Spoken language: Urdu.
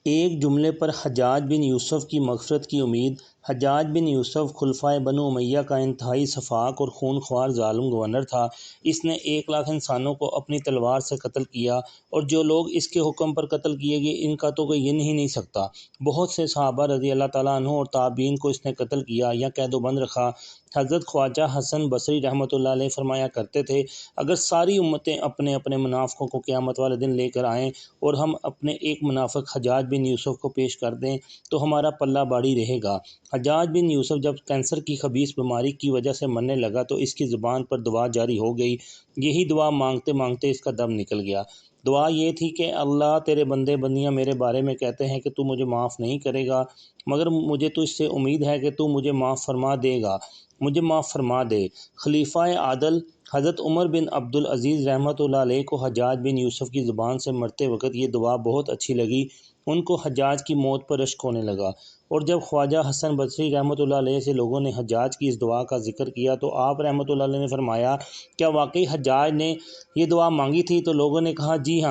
ایک جملے پر حجاج بن یوسف کی مغفرت کی امید۔ حجاج بن یوسف خلفائے بنو امیہ کا انتہائی شفاق اور خون خوار ظالم گورنر تھا۔ اس نے 1,00,000 انسانوں کو اپنی تلوار سے قتل کیا، اور جو لوگ اس کے حکم پر قتل کیے گئے ان کا تو کوئی گن ہی نہیں سکتا۔ بہت سے صحابہ رضی اللہ تعالیٰ عنہ اور تابعین کو اس نے قتل کیا یا قید و بند رکھا۔ حضرت خواجہ حسن بصری رحمۃ اللہ علیہ فرمایا کرتے تھے، اگر ساری امتیں اپنے اپنے منافقوں کو قیامت والے دن لے کر آئیں اور ہم اپنے ایک منافق حجاج بن یوسف کو پیش کر دیں تو ہمارا پلہ بھاری رہے گا۔ حجاج بن یوسف جب کینسر کی خبیث بیماری کی وجہ سے مرنے لگا تو اس کی زبان پر دعا جاری ہو گئی۔ یہی دعا مانگتے مانگتے اس کا دم نکل گیا۔ دعا یہ تھی کہ اللہ، تیرے بندے بندیاں میرے بارے میں کہتے ہیں کہ تو مجھے معاف نہیں کرے گا، مگر مجھے تو اس سے امید ہے کہ تو مجھے معاف فرما دے گا، مجھے معاف فرما دے۔ خلیفہ عادل حضرت عمر بن عبدالعزیز رحمۃ اللہ علیہ کو حجاج بن یوسف کی زبان سے مرتے وقت یہ دعا بہت اچھی لگی۔ ان کو حجاج کی موت پر رشک ہونے لگا، اور جب خواجہ حسن بصری رحمۃ اللہ علیہ سے لوگوں نے حجاج کی اس دعا کا ذکر کیا تو آپ رحمۃ اللہ علیہ نے فرمایا، کیا واقعی حجاج نے یہ دعا مانگی تھی؟ تو لوگوں نے کہا، جی ہاں۔